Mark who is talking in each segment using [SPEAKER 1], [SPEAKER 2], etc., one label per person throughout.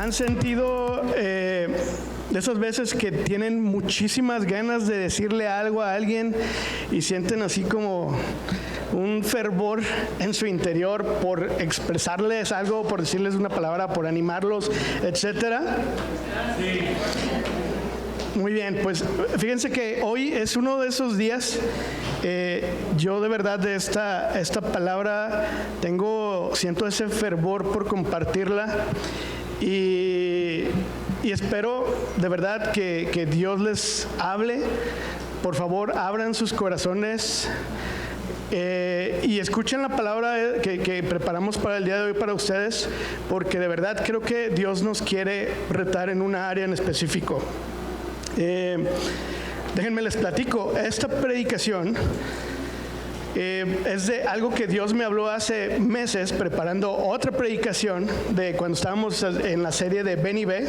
[SPEAKER 1] ¿Han sentido de esas veces que tienen muchísimas ganas de decirle algo a alguien y sienten así como un fervor en su interior por expresarles algo, por decirles una palabra, por animarlos, etcétera? Sí. Muy bien, pues fíjense que hoy es uno de esos días. Yo de verdad de esta palabra siento ese fervor por compartirla y espero de verdad que Dios les hable. Por favor, abran sus corazones y escuchen la palabra que preparamos para el día de hoy para ustedes, porque de verdad creo que Dios nos quiere retar en una área en específico. Déjenme les platico. Esta predicación es de algo que Dios me habló hace meses preparando otra predicación de cuando estábamos en la serie de Ven y Ve,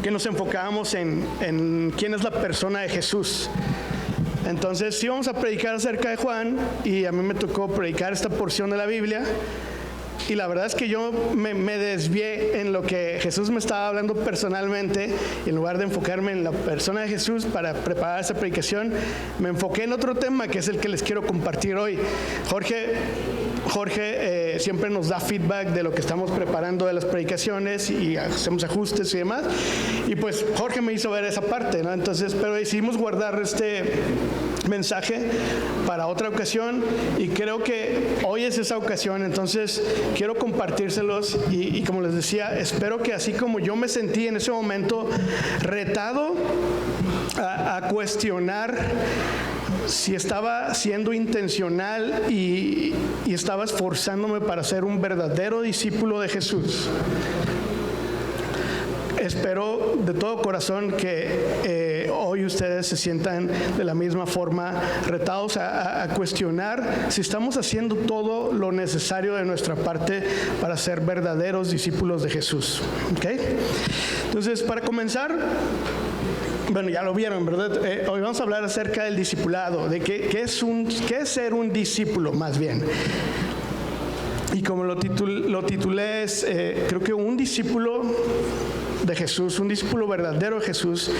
[SPEAKER 1] que nos enfocábamos en quién es la persona de Jesús. Entonces sí vamos a predicar acerca de Juan y a mí me tocó predicar esta porción de la Biblia. Y la verdad es que yo me desvié en lo que Jesús me estaba hablando personalmente, y en lugar de enfocarme en la persona de Jesús para preparar esta predicación, me enfoqué en otro tema que es el que les quiero compartir hoy. Jorge siempre nos da feedback de lo que estamos preparando de las predicaciones y hacemos ajustes y demás, y pues Jorge me hizo ver esa parte, ¿no? Entonces, pero decidimos guardar este mensaje para otra ocasión y creo que hoy es esa ocasión. Entonces quiero compartírselos y como les decía, espero que así como yo me sentí en ese momento retado a cuestionar si estaba siendo intencional y estaba esforzándome para ser un verdadero discípulo de Jesús. Espero de todo corazón que hoy ustedes se sientan de la misma forma retados a cuestionar si estamos haciendo todo lo necesario de nuestra parte para ser verdaderos discípulos de Jesús. ¿Okay? Entonces, para comenzar, bueno, ya lo vieron, ¿verdad? Hoy vamos a hablar acerca del discipulado, de qué es ser un discípulo, más bien. Y como lo titulé, creo que un discípulo de Jesús, un discípulo verdadero de Jesús,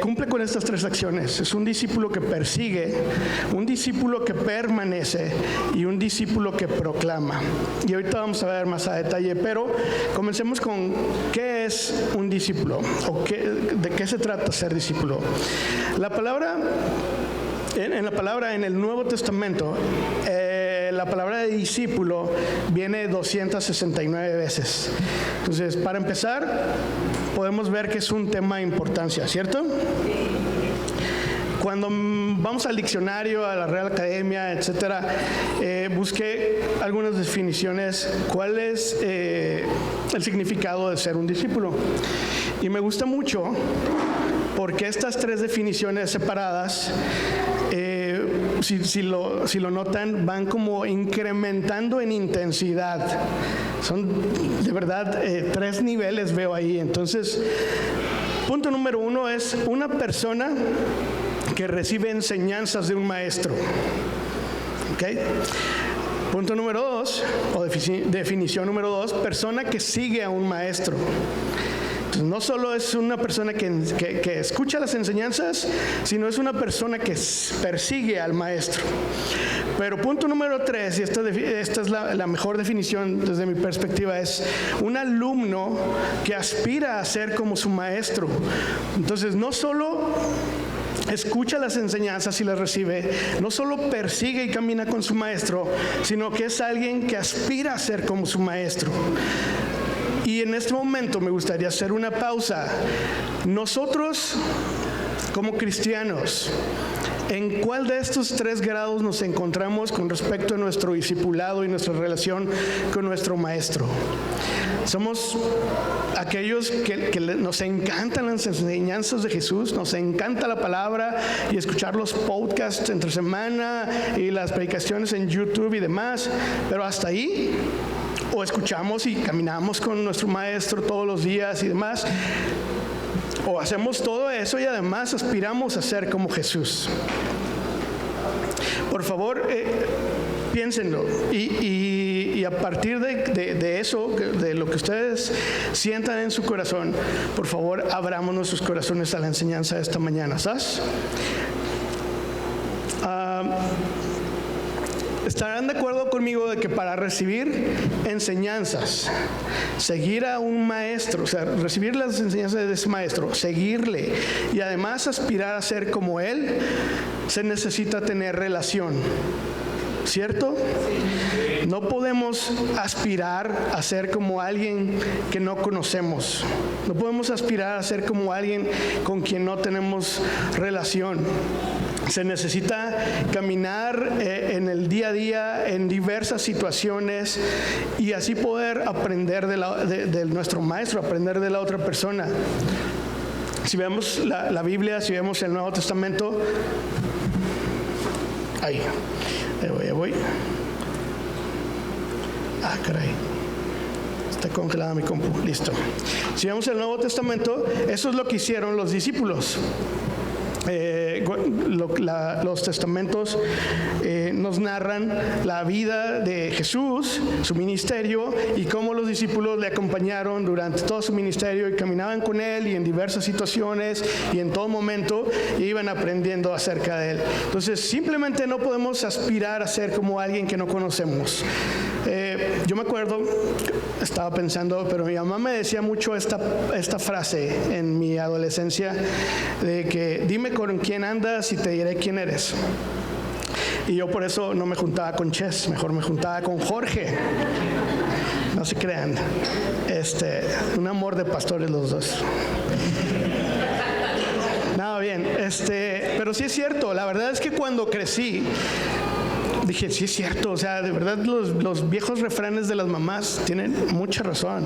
[SPEAKER 1] cumple con estas tres acciones. Es un discípulo que persigue, un discípulo que permanece y un discípulo que proclama. Y ahorita vamos a ver más a detalle, pero comencemos con qué es un discípulo o de qué se trata ser discípulo. La palabra, en el Nuevo Testamento, la palabra de discípulo viene 269 veces. Entonces, para empezar, podemos ver que es un tema de importancia, ¿cierto? Cuando vamos al diccionario, a la Real Academia, etcétera, busqué algunas definiciones. ¿Cuál es el significado de ser un discípulo? Y me gusta mucho porque estas tres definiciones separadas, si lo notan, van como incrementando en intensidad. Son de verdad 3 niveles veo ahí. Entonces, punto número 1 es una persona que recibe enseñanzas de un maestro. ¿Okay? Punto número 2, o definición número 2, persona que sigue a un maestro. Entonces, no solo es una persona que escucha las enseñanzas, sino es una persona que persigue al maestro. Pero punto número 3, y esta es la mejor definición desde mi perspectiva, es un alumno que aspira a ser como su maestro. Entonces, no solo escucha las enseñanzas y las recibe, no solo persigue y camina con su maestro, sino que es alguien que aspira a ser como su maestro. Y en este momento me gustaría hacer una pausa. Nosotros, como cristianos, ¿en cuál de estos 3 grados nos encontramos con respecto a nuestro discipulado y nuestra relación con nuestro maestro? Somos aquellos que nos encantan las enseñanzas de Jesús, nos encanta la palabra y escuchar los podcasts entre semana y las predicaciones en YouTube y demás, pero hasta ahí. O escuchamos y caminamos con nuestro maestro todos los días y demás, o hacemos todo eso y además aspiramos a ser como Jesús. Por favor, piénsenlo y Y a partir de eso, de lo que ustedes sientan en su corazón, por favor, abramos nuestros corazones a la enseñanza de esta mañana, ¿sabes? ¿Estarán de acuerdo conmigo de que para recibir enseñanzas, seguir a un maestro, o sea, recibir las enseñanzas de ese maestro, seguirle y además aspirar a ser como él, se necesita tener relación? ¿Cierto? No podemos aspirar a ser como alguien que no conocemos. No podemos aspirar a ser como alguien con quien no tenemos relación. Se necesita caminar en el día a día, en diversas situaciones, y así poder aprender de nuestro maestro, aprender de la otra persona. Si vemos la Biblia, si vemos el Nuevo Testamento, ahí voy. Ah, caray. Está congelada mi compu. Listo. Si vemos el Nuevo Testamento, eso es lo que hicieron los discípulos. Los testamentos nos narran la vida de Jesús, su ministerio, y cómo los discípulos le acompañaron durante todo su ministerio y caminaban con él, y en diversas situaciones y en todo momento iban aprendiendo acerca de él. Entonces simplemente no podemos aspirar a ser como alguien que no conocemos. Yo me acuerdo, estaba pensando, pero mi mamá me decía mucho esta frase en mi adolescencia, de que dime con quién andas y te diré quién eres. Y yo por eso no me juntaba con Ches, mejor me juntaba con Jorge. No se crean, un amor de pastores los dos. Nada bien, pero sí es cierto. La verdad es que cuando crecí dije, sí es cierto, o sea, de verdad los viejos refranes de las mamás tienen mucha razón,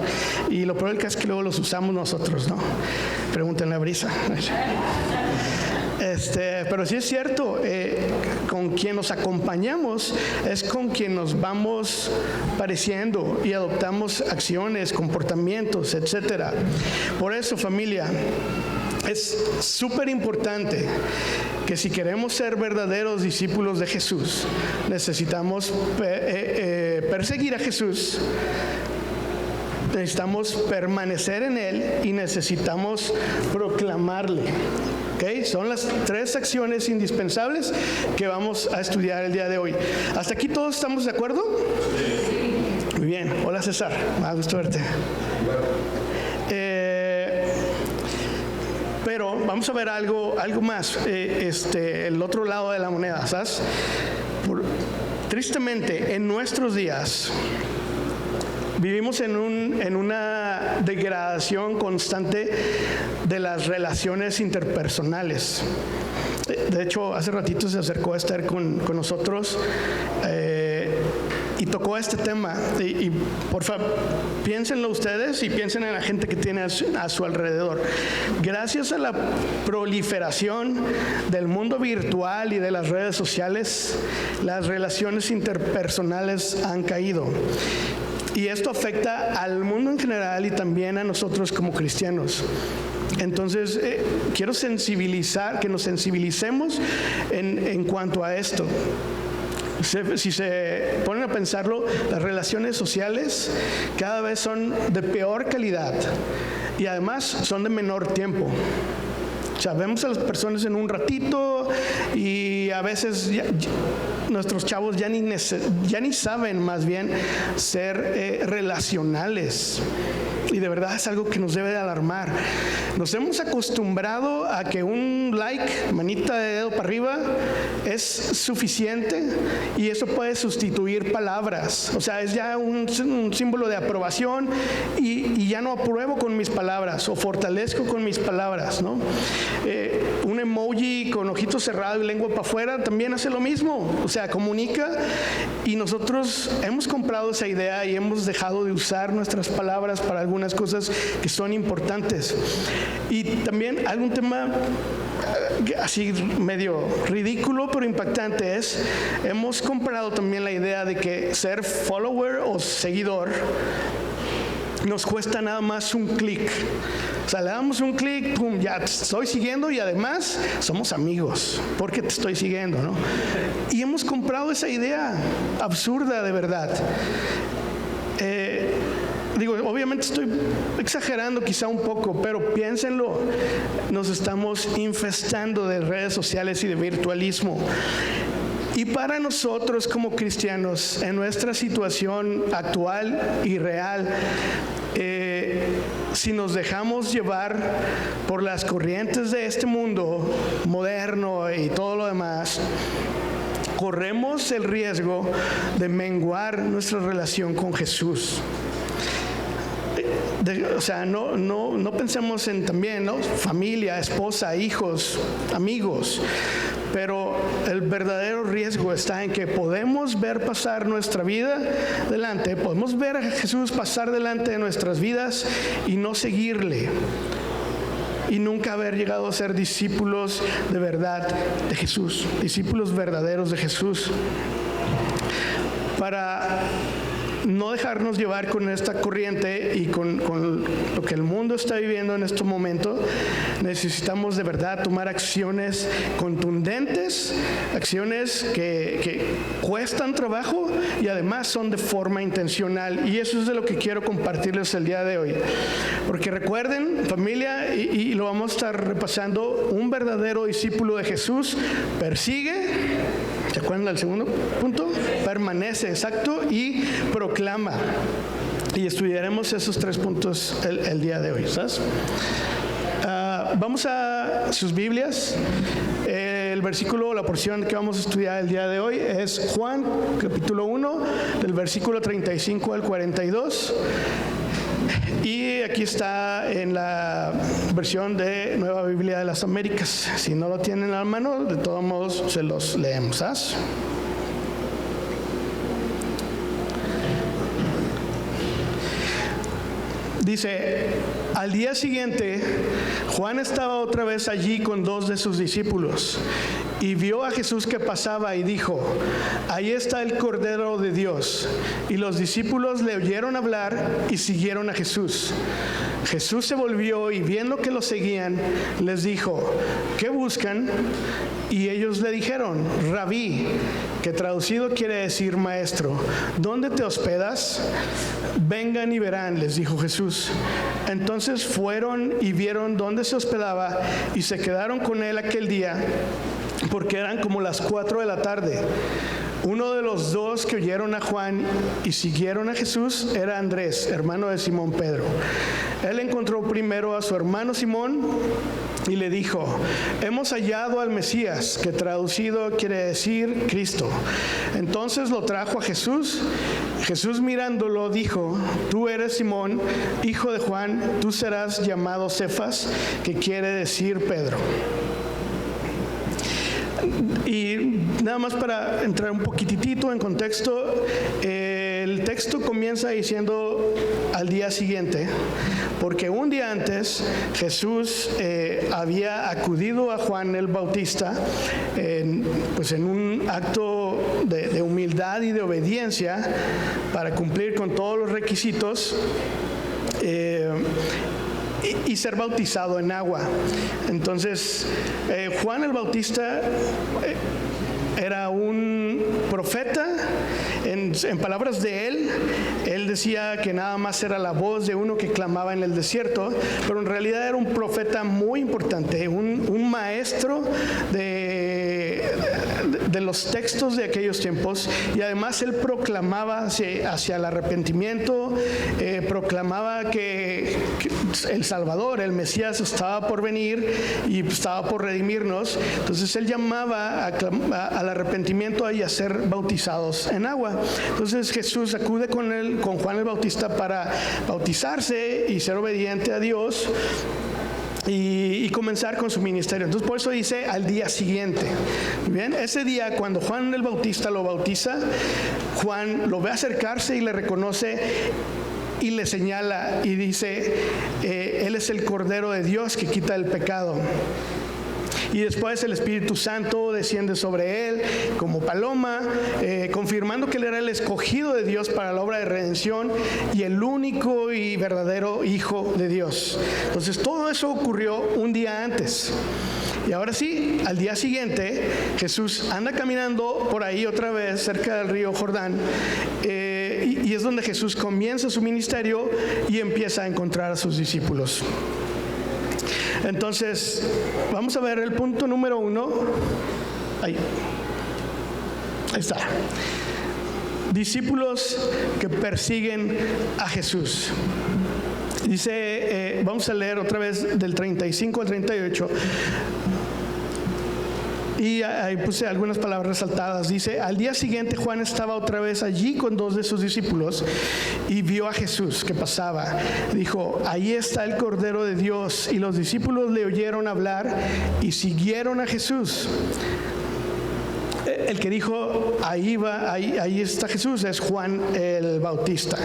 [SPEAKER 1] y lo peor del caso es que luego los usamos nosotros, ¿no? Pregúntenle a Brisa. Pero sí es cierto, con quien nos acompañamos es con quien nos vamos pareciendo y adoptamos acciones, comportamientos, etcétera. Por eso, familia, es súper importante que si queremos ser verdaderos discípulos de Jesús, necesitamos perseguir a Jesús, necesitamos permanecer en Él y necesitamos proclamarle. ¿Okay? Son las 3 acciones indispensables que vamos a estudiar el día de hoy. ¿Hasta aquí todos estamos de acuerdo? Sí. Muy bien. Hola César, me da gusto verte. Pero vamos a ver algo más, el otro lado de la moneda, ¿sabes? Tristemente, en nuestros días vivimos en una degradación constante de las relaciones interpersonales. De hecho, hace ratito se acercó a Esther con nosotros y tocó este tema. Y por favor, piénsenlo ustedes y piensen en la gente que tiene a su alrededor. Gracias a la proliferación del mundo virtual y de las redes sociales, las relaciones interpersonales han caído. Y esto afecta al mundo en general y también a nosotros como cristianos. Entonces, quiero que nos sensibilicemos en cuanto a esto. Si se ponen a pensarlo, las relaciones sociales cada vez son de peor calidad y además son de menor tiempo. O sea, vemos a las personas en un ratito y a veces nuestros chavos ya ni saben más bien ser relacionales. Y de verdad es algo que nos debe de alarmar. Nos hemos acostumbrado a que un like, manita de dedo para arriba, es suficiente y eso puede sustituir palabras. O sea, es ya un símbolo de aprobación y ya no apruebo con mis palabras o fortalezco con mis palabras, ¿no? Un emoji con ojitos cerrados y lengua para afuera también hace lo mismo. O sea, comunica, y nosotros hemos comprado esa idea y hemos dejado de usar nuestras palabras para algunas cosas que son importantes. Y también algún tema así medio ridículo pero impactante es, hemos comprado también la idea de que ser follower o seguidor nos cuesta nada más un clic. O sea, le damos un clic, pum, ya te estoy siguiendo y además somos amigos porque te estoy siguiendo, ¿no? Y hemos comprado esa idea absurda de verdad. Digo, obviamente estoy exagerando quizá un poco, pero piénsenlo, nos estamos infestando de redes sociales y de virtualismo. Y para nosotros como cristianos, en nuestra situación actual y real, si nos dejamos llevar por las corrientes de este mundo moderno y todo lo demás, corremos el riesgo de menguar nuestra relación con Jesús. O sea, no pensemos en también, ¿no? Familia, esposa, hijos, amigos, pero el verdadero riesgo está en que podemos ver pasar nuestra vida delante, podemos ver a Jesús pasar delante de nuestras vidas y no seguirle, y nunca haber llegado a ser discípulos de verdad de Jesús, discípulos verdaderos de Jesús. Para no dejarnos llevar con esta corriente y con lo que el mundo está viviendo en este momento, necesitamos de verdad tomar acciones contundentes, acciones que cuestan trabajo y además son de forma intencional. Y eso es de lo que quiero compartirles el día de hoy. Porque recuerden, familia, y lo vamos a estar repasando, un verdadero discípulo de Jesús persigue. ¿Se acuerdan del segundo punto? Permanece, exacto, y proclama. Y estudiaremos esos 3 puntos el día de hoy, ¿sabes? Vamos a sus Biblias. El versículo, la porción que vamos a estudiar el día de hoy es Juan, capítulo 1, del versículo 35 al 42. Y aquí está en la versión de Nueva Biblia de las Américas. Si no lo tienen a la mano, de todos modos se los leemos. ¿Sabes? Dice: al día siguiente, Juan estaba otra vez allí con 2 de sus discípulos y vio a Jesús que pasaba y dijo: ahí está el Cordero de Dios. Y los discípulos le oyeron hablar y siguieron a Jesús. Jesús se volvió y viendo que lo seguían, les dijo: ¿qué buscan? Y ellos le dijeron: Rabí, que traducido quiere decir maestro, ¿dónde te hospedas? Vengan y verán, les dijo Jesús. Entonces fueron y vieron dónde se hospedaba y se quedaron con él aquel día, porque eran como las 4 de la tarde. Uno de los 2 que oyeron a Juan y siguieron a Jesús era Andrés, hermano de Simón Pedro. Él encontró primero a su hermano Simón y le dijo: hemos hallado al Mesías, que traducido quiere decir Cristo. Entonces lo trajo a Jesús. Jesús mirándolo dijo: tú eres Simón, hijo de Juan, tú serás llamado Cefas, que quiere decir Pedro. Y nada más para entrar un poquitito en contexto, el texto comienza diciendo al día siguiente, porque un día antes Jesús había acudido a Juan el Bautista en un acto de humildad y de obediencia para cumplir con todos los requisitos y ser bautizado en agua. Entonces, Juan el Bautista era un profeta. En palabras de él decía que nada más era la voz de uno que clamaba en el desierto, pero en realidad era un profeta muy importante, un maestro de los textos de aquellos tiempos, y además él proclamaba hacia el arrepentimiento, proclamaba que el Salvador, el Mesías, estaba por venir y estaba por redimirnos. Entonces él llamaba al arrepentimiento y a ser bautizados en agua. Entonces Jesús acude con Juan el Bautista para bautizarse y ser obediente a Dios y comenzar con su ministerio. Entonces por eso dice al día siguiente. Bien, ese día cuando Juan el Bautista lo bautiza, Juan lo ve acercarse y le reconoce y le señala y dice: Él es el Cordero de Dios que quita el pecado. Y después el Espíritu Santo desciende sobre él como paloma, confirmando que él era el escogido de Dios para la obra de redención y el único y verdadero Hijo de Dios. Entonces todo eso ocurrió un día antes. Y ahora sí, al día siguiente, Jesús anda caminando por ahí otra vez cerca del río Jordán y es donde Jesús comienza su ministerio y empieza a encontrar a sus discípulos. Entonces, vamos a ver el punto número 1. Ahí está. Discípulos que persiguen a Jesús. Dice, vamos a leer otra vez del 35 al 38. Y ahí puse algunas palabras resaltadas. Dice, al día siguiente Juan estaba otra vez allí con 2 de sus discípulos y vio a Jesús que pasaba. Dijo, ahí está el Cordero de Dios. Y los discípulos le oyeron hablar y siguieron a Jesús. El que dijo, ahí está Jesús, es Juan el Bautista.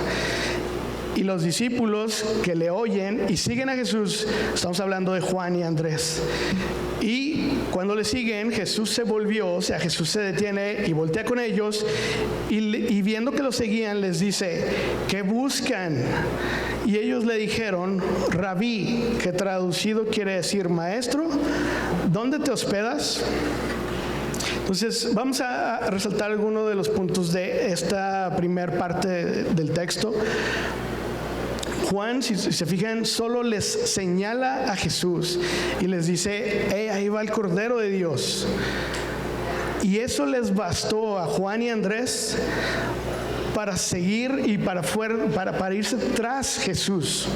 [SPEAKER 1] Y los discípulos que le oyen y siguen a Jesús, estamos hablando de Juan y Andrés. Y cuando le siguen, Jesús se volvió, o sea, Jesús se detiene y voltea con ellos y viendo que lo seguían, les dice, ¿qué buscan? Y ellos le dijeron, Rabí, que traducido quiere decir maestro, ¿dónde te hospedas? Entonces, vamos a resaltar algunos de los puntos de esta primera parte del texto. Juan, si se fijan, solo les señala a Jesús y les dice, ahí va el Cordero de Dios. Y eso les bastó a Juan y Andrés para seguir y para irse tras Jesús.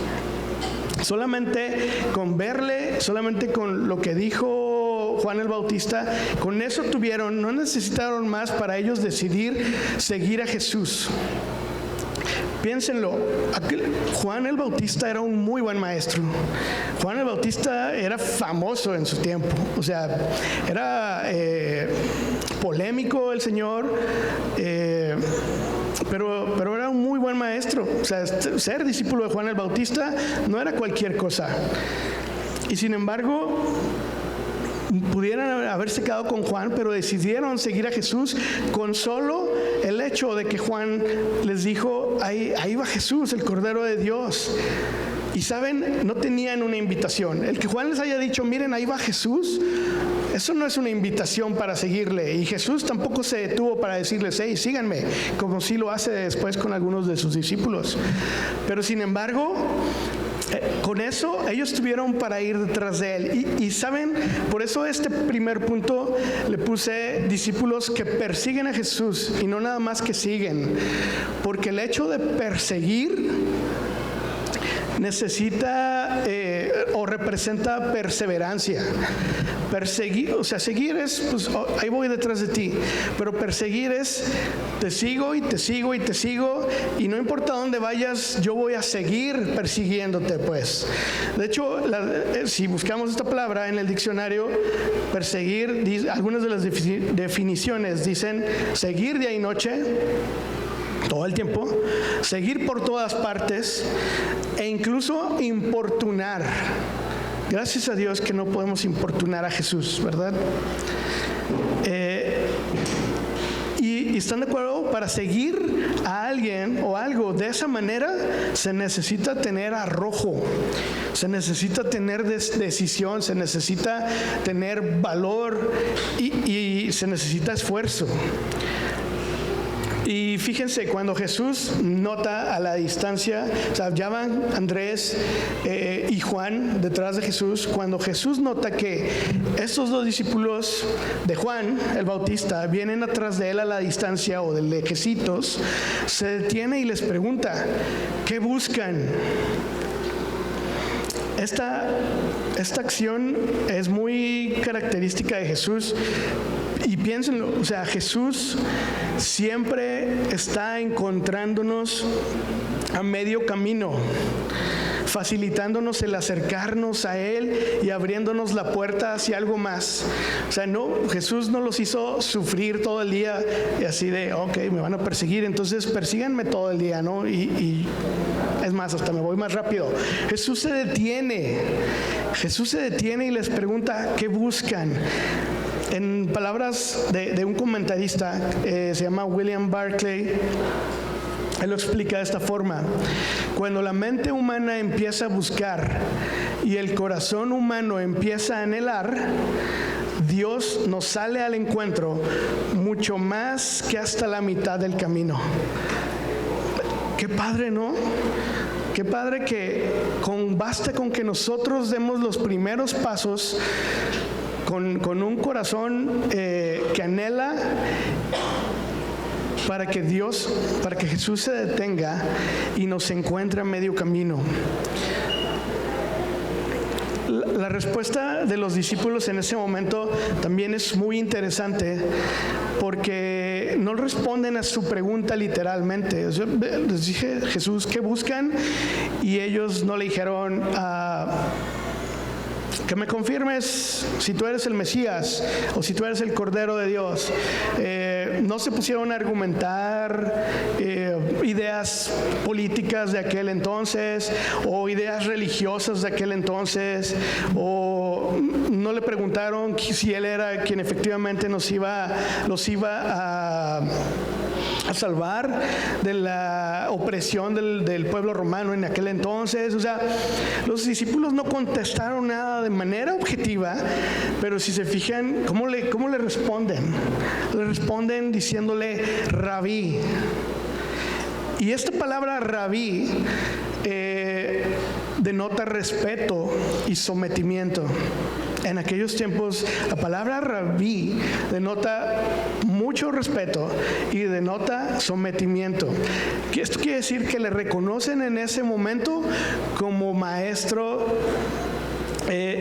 [SPEAKER 1] Solamente con verle, solamente con lo que dijo Juan el Bautista, con eso no necesitaron más para ellos decidir seguir a Jesús. Piénsenlo, Juan el Bautista era un muy buen maestro. Juan el Bautista era famoso en su tiempo, o sea, era polémico el Señor, pero era un muy buen maestro. O sea, ser discípulo de Juan el Bautista no era cualquier cosa. Y sin embargo, pudieran haberse quedado con Juan, pero decidieron seguir a Jesús con solo el hecho de que Juan les dijo, ahí va Jesús, el Cordero de Dios. Y saben, no tenían una invitación. El que Juan les haya dicho, miren, ahí va Jesús, eso no es una invitación para seguirle. Y Jesús tampoco se detuvo para decirles, hey, síganme, como sí lo hace después con algunos de sus discípulos. Pero sin embargo, con eso ellos tuvieron para ir detrás de él. Y saben, por eso este primer punto le puse discípulos que persiguen a Jesús y no nada más que siguen, porque el hecho de perseguir necesita o representa perseverancia. Perseguir, o sea, seguir es, pues, ahí voy detrás de ti, pero perseguir es, te sigo y te sigo y te sigo, y no importa dónde vayas, yo voy a seguir persiguiéndote, pues. De hecho, si buscamos esta palabra en el diccionario, perseguir, algunas de las definiciones dicen seguir día y noche, todo el tiempo, seguir por todas partes e incluso importunar. Gracias a Dios que no podemos importunar a Jesús, ¿verdad? Y están de acuerdo, para seguir a alguien o algo de esa manera se necesita tener arrojo, se necesita tener decisión, se necesita tener valor y se necesita esfuerzo. Y fíjense, cuando Jesús nota a la distancia, o sea, ya van Andrés y Juan detrás de Jesús, cuando Jesús nota que estos 2 discípulos de Juan el Bautista vienen atrás de él a la distancia o de lejecitos, se detiene y les pregunta, ¿qué buscan? Esta acción es muy característica de Jesús. Y piénsenlo, o sea, Jesús siempre está encontrándonos a medio camino, facilitándonos el acercarnos a Él y abriéndonos la puerta hacia algo más. O sea, no, Jesús no los hizo sufrir todo el día y así de, ok, me van a perseguir, entonces persíganme todo el día, ¿no? Y es más, hasta me voy más rápido. Jesús se detiene y les pregunta, ¿qué buscan? En palabras de un comentarista, se llama William Barclay, él lo explica de esta forma: cuando la mente humana empieza a buscar y el corazón humano empieza a anhelar, Dios nos sale al encuentro mucho más que hasta la mitad del camino. Qué padre, ¿no? Qué padre que basta con que nosotros demos los primeros pasos con un corazón que anhela para que Jesús se detenga y nos encuentre a medio camino. La respuesta de los discípulos en ese momento también es muy interesante, porque no responden a su pregunta literalmente. Les dije, Jesús, ¿qué buscan? Y ellos no le dijeron, que me confirmes si tú eres el Mesías o si tú eres el Cordero de Dios. No se pusieron a argumentar ideas políticas de aquel entonces o ideas religiosas de aquel entonces, o no le preguntaron si él era quien efectivamente los iba a salvar de la opresión del pueblo romano en aquel entonces. O sea, los discípulos no contestaron nada de manera objetiva, pero si se fijan, ¿cómo le responden? Le responden diciéndole rabí. Y esta palabra rabí denota respeto y sometimiento. En aquellos tiempos, la palabra rabí denota mucho respeto y denota sometimiento. Esto quiere decir que le reconocen en ese momento como maestro,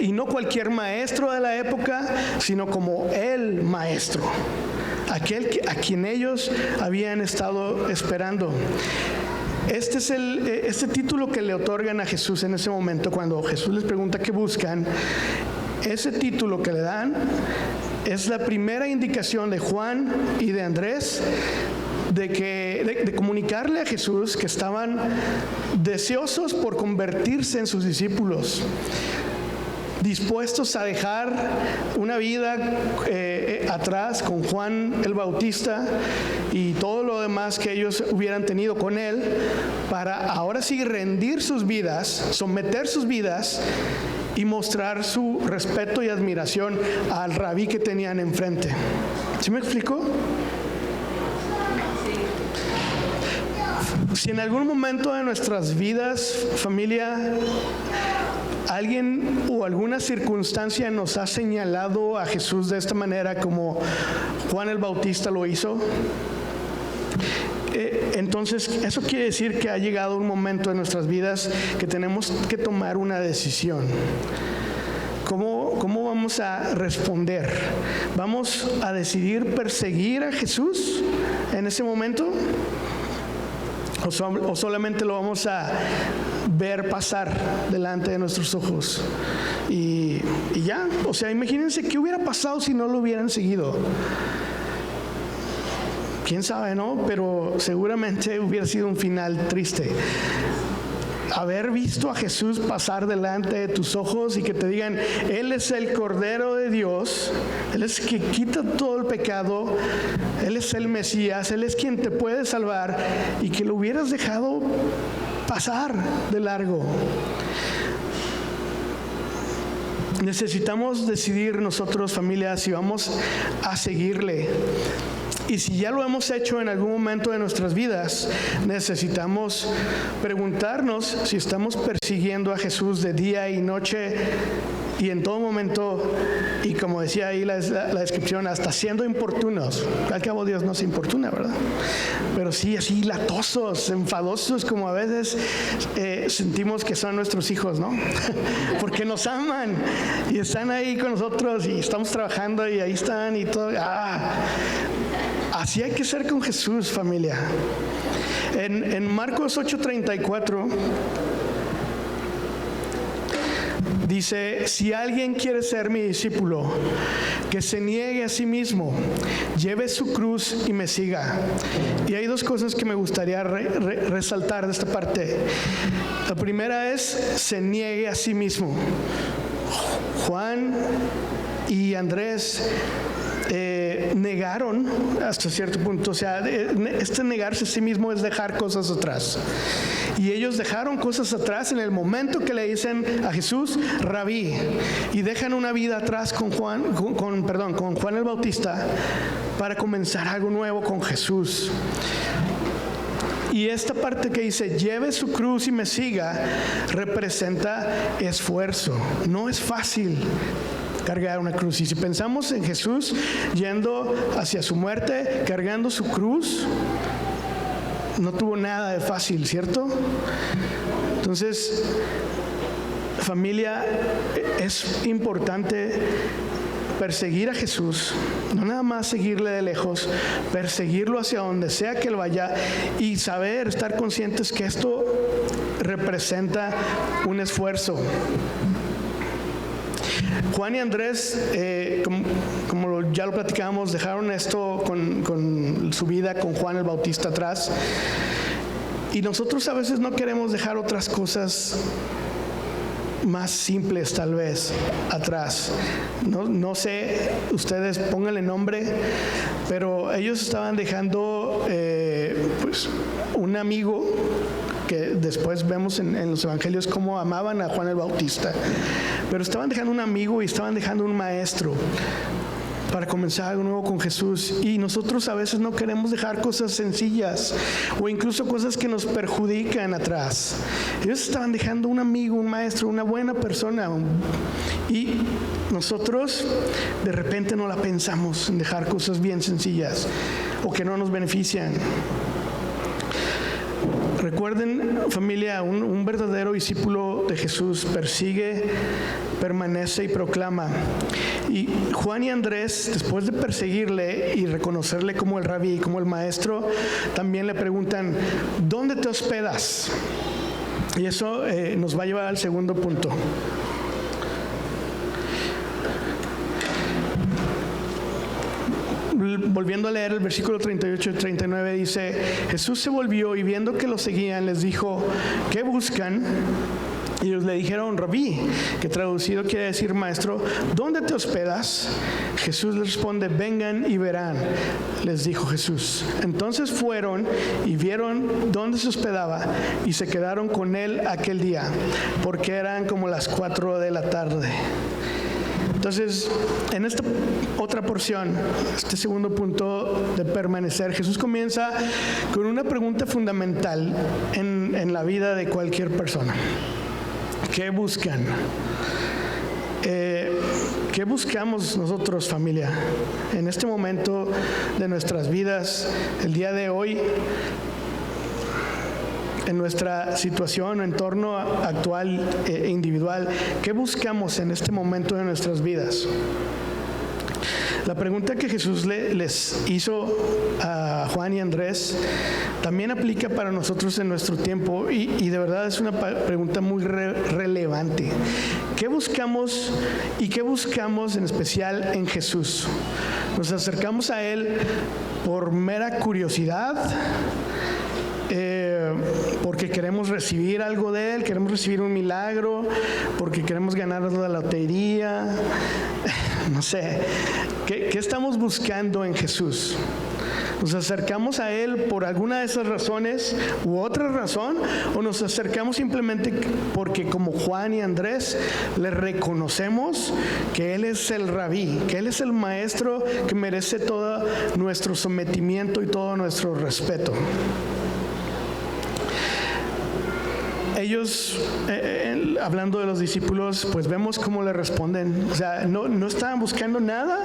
[SPEAKER 1] y no cualquier maestro de la época, sino como el maestro, aquel a quien ellos habían estado esperando. Este es este título que le otorgan a Jesús en ese momento, cuando Jesús les pregunta qué buscan. Ese título que le dan es la primera indicación de Juan y de Andrés de comunicarle a Jesús que estaban deseosos por convertirse en sus discípulos, dispuestos a dejar una vida atrás con Juan el Bautista y todo lo demás que ellos hubieran tenido con él, para ahora sí rendir sus vidas, someter sus vidas y mostrar su respeto y admiración al rabí que tenían enfrente. ¿Sí me explico? Si en algún momento de nuestras vidas, familia, alguien o alguna circunstancia nos ha señalado a Jesús de esta manera, como Juan el Bautista lo hizo, entonces eso quiere decir que ha llegado un momento en nuestras vidas que tenemos que tomar una decisión. ¿Cómo vamos a responder? ¿Vamos a decidir perseguir a Jesús en ese momento? ¿O solamente lo vamos a ver pasar delante de nuestros ojos? Y ya, o sea, imagínense qué hubiera pasado si no lo hubieran seguido. Quién sabe, ¿no? Pero seguramente hubiera sido un final triste. Haber visto a Jesús pasar delante de tus ojos y que te digan, Él es el Cordero de Dios, Él es quien quita todo el pecado, Él es el Mesías, Él es quien te puede salvar, y que lo hubieras dejado pasar de largo. Necesitamos decidir nosotros, familia, si vamos a seguirle. Y si ya lo hemos hecho en algún momento de nuestras vidas, necesitamos preguntarnos si estamos persiguiendo a Jesús de día y noche y en todo momento, y como decía ahí la descripción, hasta siendo importunos. Al cabo Dios no se importuna, ¿verdad? Pero sí así latosos, enfadosos, como a veces sentimos que son nuestros hijos, ¿no? Porque nos aman y están ahí con nosotros y estamos trabajando y ahí están y todo. Así hay que ser con Jesús, familia. En Marcos 8:34 dice, si alguien quiere ser mi discípulo, que se niegue a sí mismo, lleve su cruz y me siga. Y hay dos cosas que me gustaría resaltar de esta parte. La primera es, se niegue a sí mismo. Juan y Andrés negaron hasta cierto punto, o sea, este negarse a sí mismo es dejar cosas atrás. Y ellos dejaron cosas atrás en el momento que le dicen a Jesús, Rabí, y dejan una vida atrás con Juan el Bautista para comenzar algo nuevo con Jesús. Y esta parte que dice, lleve su cruz y me siga, representa esfuerzo. No es fácil cargar una cruz. Y si pensamos en Jesús yendo hacia su muerte, cargando su cruz, no tuvo nada de fácil, ¿cierto? Entonces, familia, es importante perseguir a Jesús, no nada más seguirle de lejos, perseguirlo hacia donde sea que él vaya y saber, estar conscientes que esto representa un esfuerzo. Juan y Andrés, como ya lo platicábamos, dejaron esto con su vida con Juan el Bautista atrás. Y nosotros a veces no queremos dejar otras cosas más simples tal vez atrás. No sé, ustedes pónganle nombre, pero ellos estaban dejando pues un amigo que después vemos en los evangelios cómo amaban a Juan el Bautista, pero estaban dejando un amigo y estaban dejando un maestro para comenzar algo nuevo con Jesús. Y nosotros a veces no queremos dejar cosas sencillas o incluso cosas que nos perjudican atrás. Ellos estaban dejando un amigo, un maestro, una buena persona, y nosotros de repente no la pensamos en dejar cosas bien sencillas o que no nos benefician. Recuerden, familia, un verdadero discípulo de Jesús persigue, permanece y proclama. Y Juan y Andrés, después de perseguirle y reconocerle como el rabí, como el maestro, también le preguntan, ¿dónde te hospedas? Y eso nos va a llevar al segundo punto. Volviendo a leer el versículo 38 y 39, dice, Jesús se volvió y viendo que lo seguían, les dijo, ¿qué buscan? Y ellos le dijeron, Rabí, que traducido quiere decir maestro, ¿dónde te hospedas? Jesús les responde, vengan y verán, les dijo Jesús. Entonces fueron y vieron dónde se hospedaba y se quedaron con él aquel día, porque eran como las 4 de la tarde. Entonces, en esta otra porción, este segundo punto de permanecer, Jesús comienza con una pregunta fundamental en la vida de cualquier persona. ¿Qué buscan? ¿Qué buscamos nosotros, familia, en este momento de nuestras vidas, el día de hoy, en nuestra situación o entorno actual e individual? ¿Qué buscamos en este momento de nuestras vidas? La pregunta que Jesús les hizo a Juan y Andrés también aplica para nosotros en nuestro tiempo y de verdad es una pregunta muy relevante. ¿Qué buscamos y qué buscamos en especial en Jesús? ¿Nos acercamos a Él por mera curiosidad? Porque queremos recibir algo de Él, queremos recibir un milagro, porque queremos ganar la lotería, no sé, ¿qué estamos buscando en Jesús? ¿Nos acercamos a Él por alguna de esas razones u otra razón? ¿O nos acercamos simplemente porque como Juan y Andrés le reconocemos que Él es el rabí, que Él es el maestro que merece todo nuestro sometimiento y todo nuestro respeto? Ellos, hablando de los discípulos, pues vemos cómo le responden. O sea, no estaban buscando nada,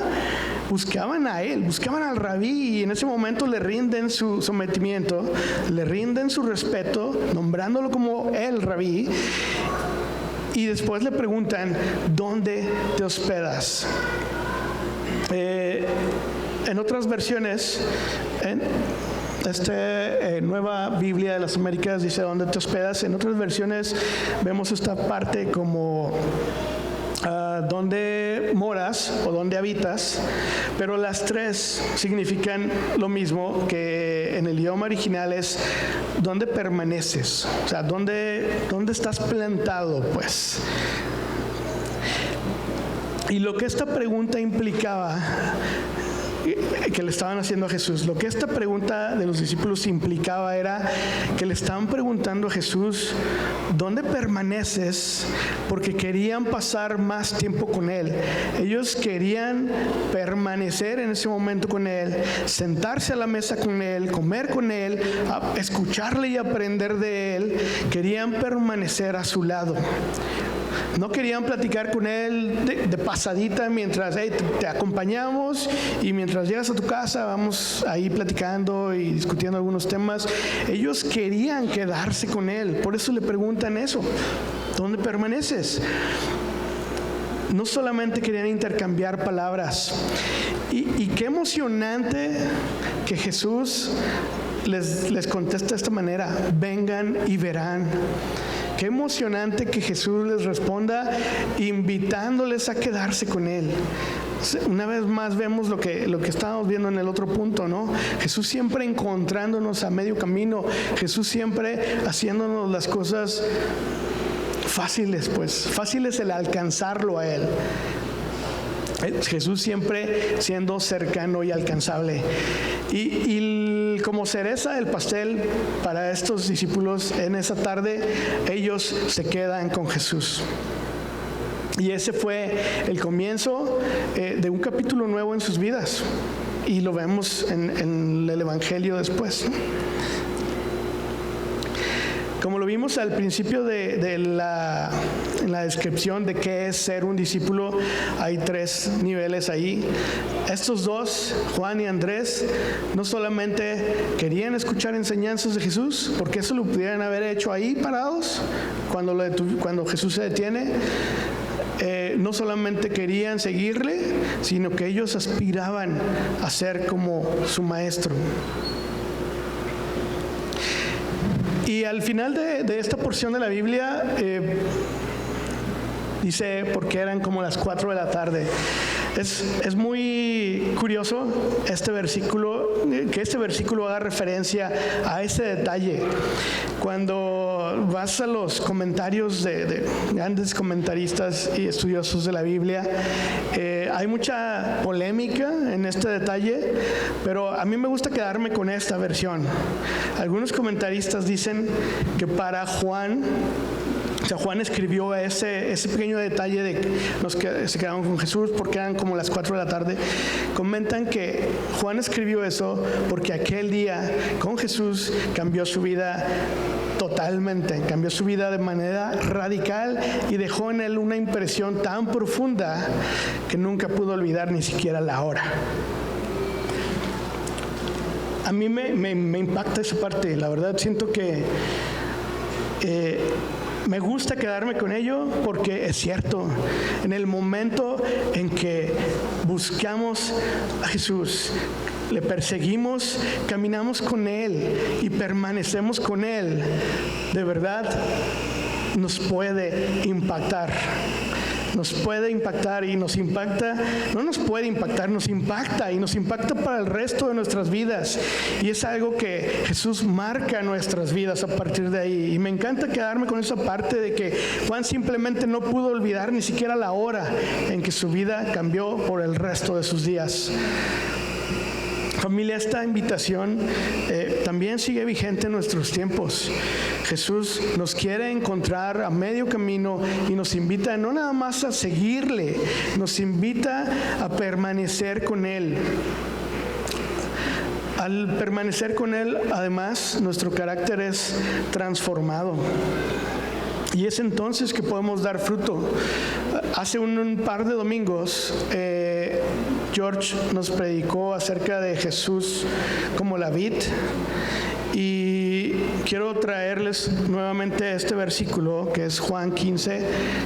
[SPEAKER 1] buscaban a Él, buscaban al rabí, y en ese momento le rinden su sometimiento, le rinden su respeto, nombrándolo como el rabí, y después le preguntan, ¿dónde te hospedas? En otras versiones, Nueva Biblia de las Américas dice ¿dónde te hospedas? En otras versiones vemos esta parte como ¿dónde moras o dónde habitas? Pero las tres significan lo mismo, que en el idioma original es ¿dónde permaneces? O sea, ¿dónde estás plantado, pues? Y lo que esta pregunta implicaba que le estaban haciendo a Jesús. Lo que esta pregunta de los discípulos implicaba era que le estaban preguntando a Jesús, ¿dónde permaneces? Porque querían pasar más tiempo con Él. Ellos querían permanecer en ese momento con Él, sentarse a la mesa con Él, comer con Él, escucharle y aprender de Él. Querían permanecer a su lado. No querían platicar con Él de pasadita mientras te acompañamos y mientras llegas a tu casa vamos ahí platicando y discutiendo algunos temas. Ellos querían quedarse con Él, por eso le preguntan eso, ¿dónde permaneces? No solamente querían intercambiar palabras. Y qué emocionante que Jesús les contesta de esta manera, vengan y verán. Qué emocionante que Jesús les responda invitándoles a quedarse con Él. Una vez más vemos lo que estábamos viendo en el otro punto, ¿no? Jesús siempre encontrándonos a medio camino. Jesús siempre haciéndonos las cosas fáciles, fáciles el alcanzarlo a Él. Jesús siempre siendo cercano y alcanzable. Y como cereza del pastel para estos discípulos en esa tarde, ellos se quedan con Jesús. Y ese fue el comienzo de un capítulo nuevo en sus vidas. Y lo vemos en el Evangelio después. Como lo vimos al principio en la descripción de qué es ser un discípulo, hay 3 niveles ahí. Estos dos, Juan y Andrés, no solamente querían escuchar enseñanzas de Jesús, porque eso lo pudieran haber hecho ahí parados cuando Jesús se detiene. No solamente querían seguirle, sino que ellos aspiraban a ser como su maestro. Y al final de esta porción de la Biblia, dice, porque eran como las 4 de la tarde. Es muy curioso este versículo, que este versículo haga referencia a ese detalle. Cuando vas a los comentarios de grandes comentaristas y estudiosos de la Biblia, hay mucha polémica en este detalle, pero a mí me gusta quedarme con esta versión. Algunos comentaristas dicen que para Juan, o sea, Juan escribió ese pequeño detalle de los que se quedaron con Jesús porque eran como las 4 de la tarde. Comentan que Juan escribió eso porque aquel día con Jesús cambió su vida totalmente, cambió su vida de manera radical y dejó en él una impresión tan profunda que nunca pudo olvidar ni siquiera la hora. A mí me impacta esa parte, la verdad siento que me gusta quedarme con ello porque es cierto, en el momento en que buscamos a Jesús, le perseguimos, caminamos con Él y permanecemos con Él, de verdad nos puede impactar. Nos puede impactar y nos impacta, no nos puede impactar, nos impacta y nos impacta para el resto de nuestras vidas. Y es algo que Jesús marca nuestras vidas a partir de ahí. Y me encanta quedarme con esa parte de que Juan simplemente no pudo olvidar ni siquiera la hora en que su vida cambió por el resto de sus días. Familia, esta invitación también sigue vigente en nuestros tiempos. Jesús nos quiere encontrar a medio camino y nos invita no nada más a seguirle, nos invita a permanecer con Él. Al permanecer con Él, además, nuestro carácter es transformado. Y es entonces que podemos dar fruto. Hace un par de domingos, George nos predicó acerca de Jesús como la vid. Y quiero traerles nuevamente este versículo, que es Juan 15,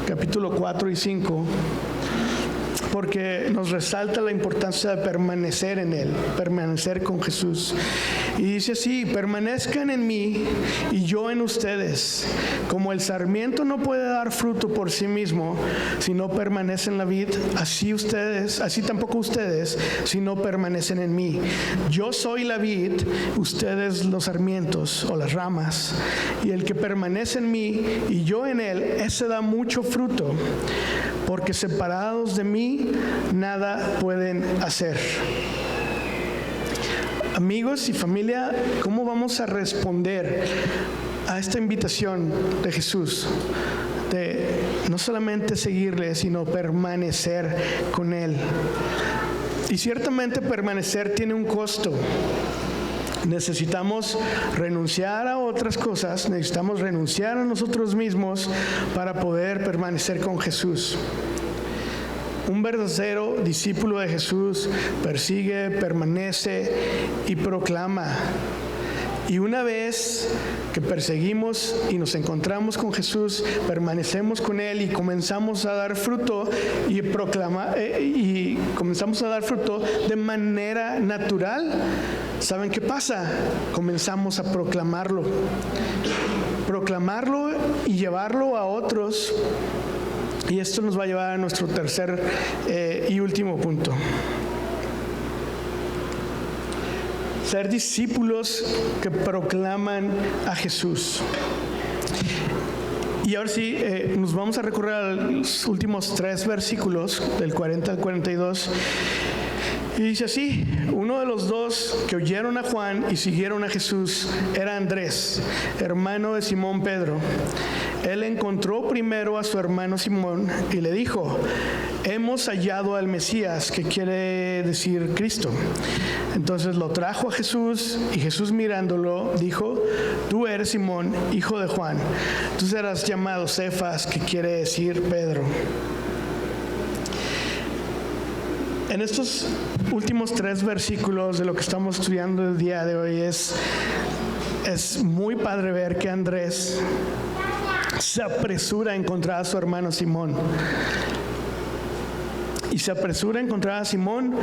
[SPEAKER 1] capítulo 4 y 5. Porque nos resalta la importancia de permanecer en Él, permanecer con Jesús. Y dice así, permanezcan en mí y yo en ustedes. Como el sarmiento no puede dar fruto por sí mismo si no permanece en la vid, así tampoco ustedes si no permanecen en mí. Yo soy la vid, ustedes los sarmientos o las ramas. Y el que permanece en mí y yo en él, ese da mucho fruto. Porque separados de mí, nada pueden hacer. amigos y familia, ¿cómo vamos a responder a esta invitación de Jesús? De no solamente seguirle, sino permanecer con Él. Y ciertamente permanecer tiene un costo. Necesitamos renunciar a otras cosas, necesitamos renunciar a nosotros mismos para poder permanecer con Jesús. Un verdadero discípulo de Jesús persigue, permanece y proclama. Y una vez que perseguimos y nos encontramos con Jesús, permanecemos con Él y comenzamos a dar fruto y comenzamos a dar fruto de manera natural, ¿saben qué pasa? Comenzamos a proclamarlo y llevarlo a otros. Y esto nos va a llevar a nuestro tercer y último punto. Ser discípulos que proclaman a Jesús. Y ahora sí, nos vamos a recorrer a los últimos 3 versículos, del 40 al 42. Y dice así: uno de los 2 que oyeron a Juan y siguieron a Jesús era Andrés, hermano de Simón Pedro. Él encontró primero a su hermano Simón y le dijo: hemos hallado al Mesías, que quiere decir Cristo. Entonces lo trajo a Jesús, y Jesús, mirándolo, dijo: tú eres Simón, hijo de Juan, tú serás llamado Cefas, que quiere decir Pedro. En estos últimos 3 versículos de lo que estamos estudiando el día de hoy es muy padre ver que Andrés se apresura a encontrar a su hermano Simón. Y se apresura a encontrar a Simón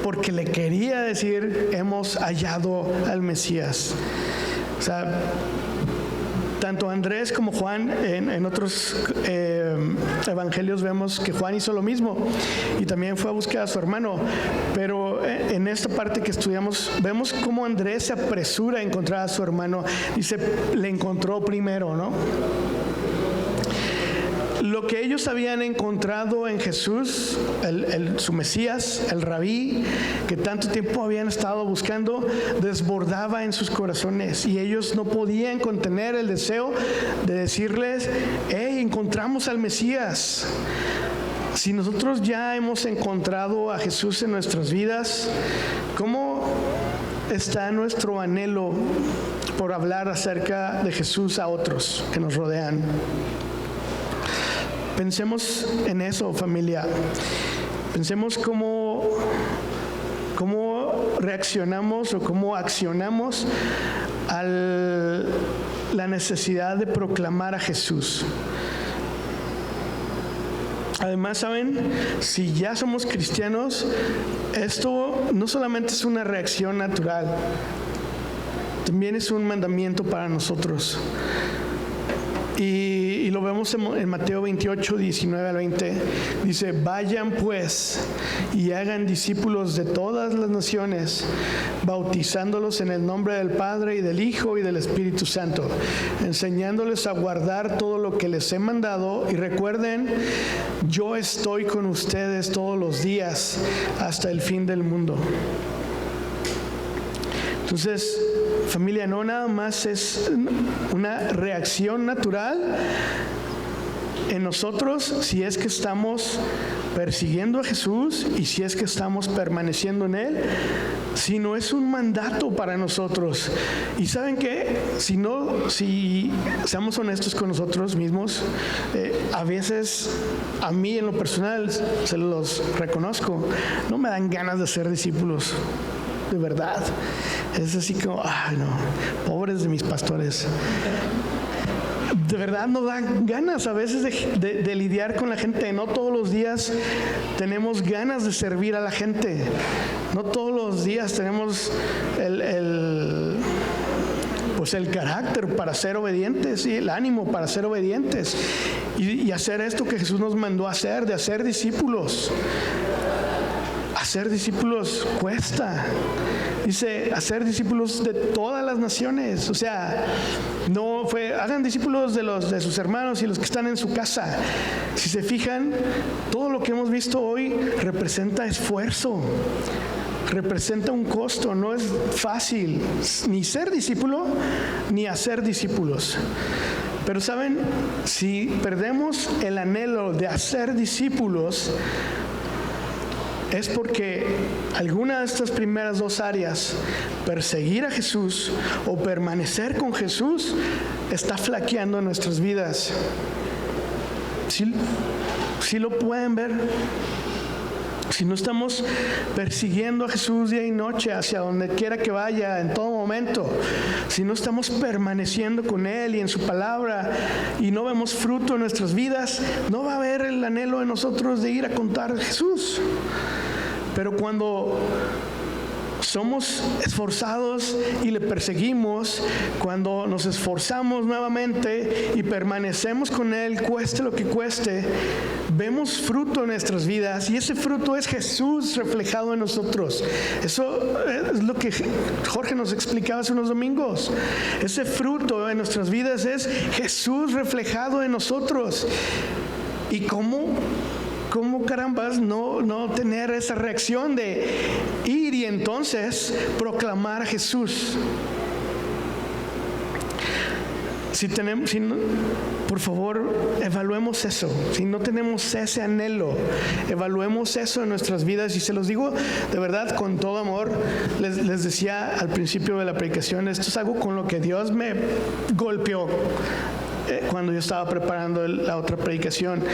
[SPEAKER 1] porque le quería decir: hemos hallado al Mesías. O sea, tanto Andrés como Juan, en otros evangelios vemos que Juan hizo lo mismo y también fue a buscar a su hermano. Pero en esta parte que estudiamos, vemos cómo Andrés se apresura a encontrar a su hermano. Dice, le encontró primero, ¿no? Lo que ellos habían encontrado en Jesús, su Mesías, el Rabí, que tanto tiempo habían estado buscando, desbordaba en sus corazones, y ellos no podían contener el deseo de decirles: hey, encontramos al Mesías. Si nosotros ya hemos encontrado a Jesús en nuestras vidas, ¿cómo está nuestro anhelo por hablar acerca de Jesús a otros que nos rodean? Pensemos en eso, familia. Pensemos cómo reaccionamos o cómo accionamos a la necesidad de proclamar a Jesús. Además, ¿saben? Si ya somos cristianos, esto no solamente es una reacción natural, también es un mandamiento para nosotros. Y lo vemos en Mateo 28, 19 al 20. Dice: vayan pues y hagan discípulos de todas las naciones, bautizándolos en el nombre del Padre y del Hijo y del Espíritu Santo, enseñándoles a guardar todo lo que les he mandado. Y recuerden, yo estoy con ustedes todos los días hasta el fin del mundo. Entonces, familia, no nada más es una reacción natural en nosotros si es que estamos persiguiendo a Jesús y si es que estamos permaneciendo en Él, sino es un mandato para nosotros. Y ¿saben qué? Si seamos honestos con nosotros mismos, a veces, a mí en lo personal, se los reconozco, no me dan ganas de ser discípulos. De verdad, es así como, no, pobres de mis pastores. De verdad nos dan ganas a veces de lidiar con la gente. No todos los días tenemos ganas de servir a la gente. No todos los días tenemos el carácter para ser obedientes y el ánimo para ser obedientes y hacer esto que Jesús nos mandó a hacer, de hacer discípulos. Hacer discípulos cuesta. Dice, hacer discípulos de todas las naciones. O sea, no fue, hagan discípulos de sus hermanos y los que están en su casa. Si se fijan, todo lo que hemos visto hoy representa esfuerzo. representa un costo, no es fácil ni ser discípulo ni hacer discípulos. Pero saben, si perdemos el anhelo de hacer discípulos, es porque alguna de estas primeras dos áreas, perseguir a Jesús o permanecer con Jesús, está flaqueando en nuestras vidas. ¿Sí lo pueden ver? Si no estamos persiguiendo a Jesús día y noche, hacia donde quiera que vaya, en todo momento, si no estamos permaneciendo con Él y en su palabra, y no vemos fruto en nuestras vidas, no va a haber el anhelo de nosotros de ir a contar de Jesús. Pero cuando somos esforzados y le perseguimos, cuando nos esforzamos nuevamente y permanecemos con Él, cueste lo que cueste, vemos fruto en nuestras vidas, y ese fruto es Jesús reflejado en nosotros. Eso es lo que Jorge nos explicaba hace unos domingos. Ese fruto en nuestras vidas es Jesús reflejado en nosotros. ¿Y cómo carambas no tener esa reacción de ir y entonces proclamar a Jesús? Por favor, evaluemos eso. Si no tenemos ese anhelo, evaluemos eso en nuestras vidas. Y se los digo de verdad con todo amor. Les decía al principio de la predicación, esto es algo con lo que Dios me golpeó cuando yo estaba preparando la otra predicación,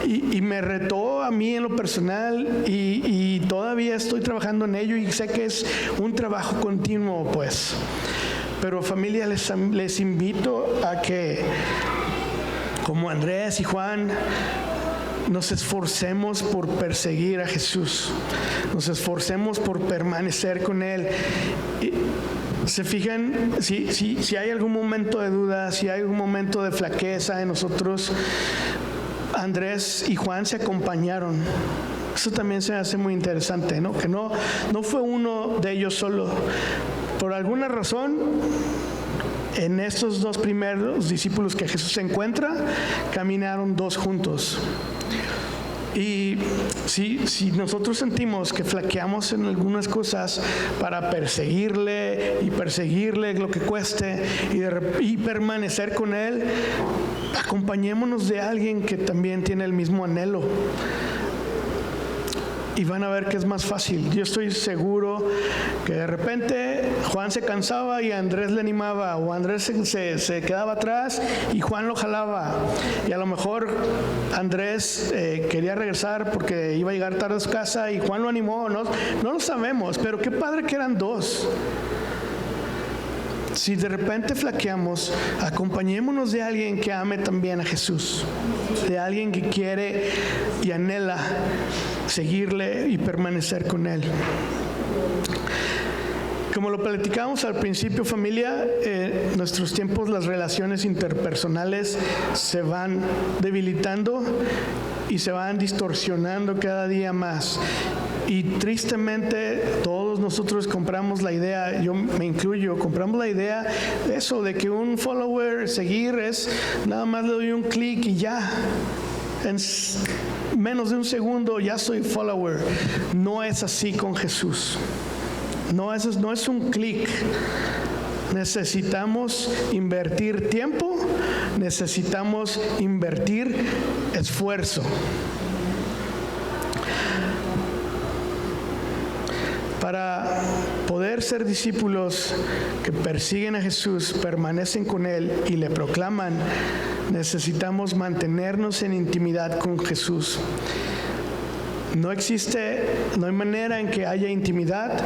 [SPEAKER 1] y me retó a mí en lo personal, y todavía estoy trabajando en ello, y sé que es un trabajo continuo, pues. Pero familia, les invito a que, como Andrés y Juan, nos esforcemos por perseguir a Jesús, nos esforcemos por permanecer con Él. ¿Se fijan? Si hay algún momento de duda, si hay algún momento de flaqueza en nosotros, Andrés y Juan se acompañaron. Eso también se hace muy interesante, ¿no? Que no fue uno de ellos solo. Por alguna razón, en estos dos primeros discípulos que Jesús encuentra, caminaron dos juntos. Y si nosotros sentimos que flaqueamos en algunas cosas para perseguirle lo que cueste, y permanecer con Él, acompañémonos de alguien que también tiene el mismo anhelo. Y van a ver que es más fácil. Yo estoy seguro que de repente Juan se cansaba y Andrés le animaba, o Andrés se quedaba atrás y Juan lo jalaba. Y a lo mejor Andrés quería regresar porque iba a llegar tarde a su casa y Juan lo animó. No lo sabemos, pero qué padre que eran dos. Si de repente flaqueamos, acompañémonos de alguien que ame también a Jesús, de alguien que quiere y anhela seguirle y permanecer con Él. Como lo platicamos al principio, familia, nuestros tiempos, las relaciones interpersonales se van debilitando y se van distorsionando cada día más. Y tristemente todos nosotros compramos la idea, yo me incluyo, compramos la idea de eso, de que un follower, seguir, es nada más le doy un clic y ya, en menos de un segundo ya soy follower. No es así con Jesús. No es un clic. Necesitamos invertir tiempo, necesitamos invertir esfuerzo. Para poder ser discípulos que persiguen a Jesús, permanecen con Él y le proclaman, necesitamos mantenernos en intimidad con Jesús. No hay manera en que haya intimidad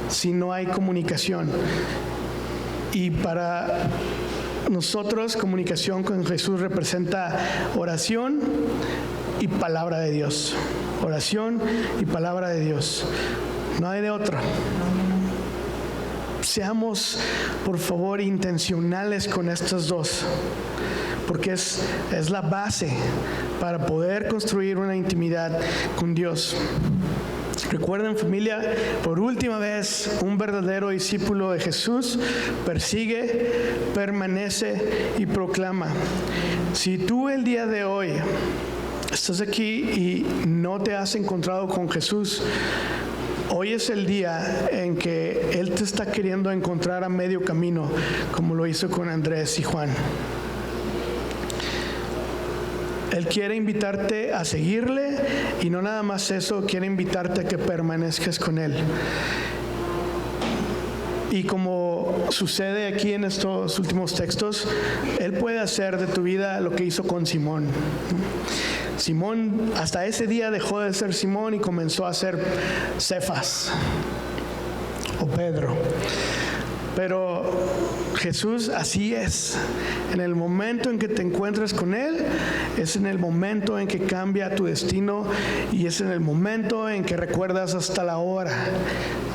[SPEAKER 1] si no hay comunicación. Y para nosotros, comunicación con Jesús representa oración y palabra de Dios. Oración y palabra de Dios. No hay de otra. Seamos, por favor, intencionales con estas dos, porque es la base para poder construir una intimidad con Dios. Recuerden, familia, por última vez, un verdadero discípulo de Jesús persigue, permanece y proclama. Si tú el día de hoy estás aquí y no te has encontrado con Jesús, Hoy es el día en que Él te está queriendo encontrar a medio camino, como lo hizo con Andrés y Juan. Él quiere invitarte a seguirle y no nada más eso, quiere invitarte a que permanezcas con Él. Y como sucede aquí en estos últimos textos, Él puede hacer de tu vida lo que hizo con Simón. Simón hasta ese día dejó de ser Simón y comenzó a ser Cefas o Pedro. Pero Jesús así es. En el momento en que te encuentras con Él, es en el momento en que cambia tu destino y es en el momento en que recuerdas hasta la hora.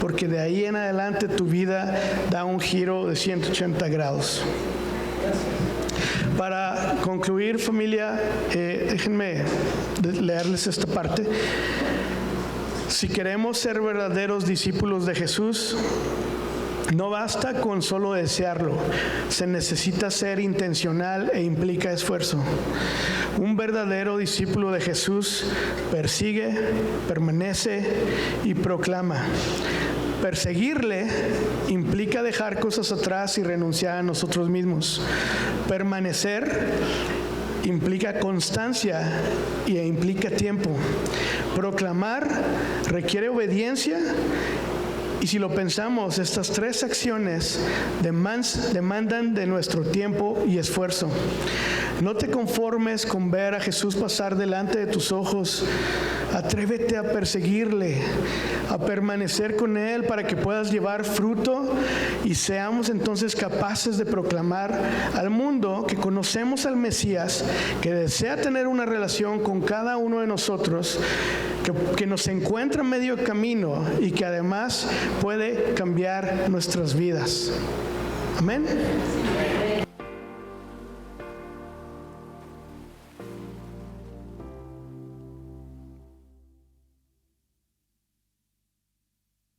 [SPEAKER 1] Porque de ahí en adelante tu vida da un giro de 180 grados. Para concluir, familia, déjenme leerles esta parte. Si queremos ser verdaderos discípulos de Jesús, no basta con solo desearlo, se necesita ser intencional e implica esfuerzo. Un verdadero discípulo de Jesús persigue, permanece y proclama. Perseguirle implica dejar cosas atrás y renunciar a nosotros mismos. Permanecer implica constancia e implica tiempo. Proclamar requiere obediencia. Y si lo pensamos, estas tres acciones demandan de nuestro tiempo y esfuerzo. No te conformes con ver a Jesús pasar delante de tus ojos. Atrévete a perseguirle, a permanecer con Él para que puedas llevar fruto y seamos entonces capaces de proclamar al mundo que conocemos al Mesías, que desea tener una relación con cada uno de nosotros, que nos encuentra en medio camino y que además puede cambiar nuestras vidas. Amén.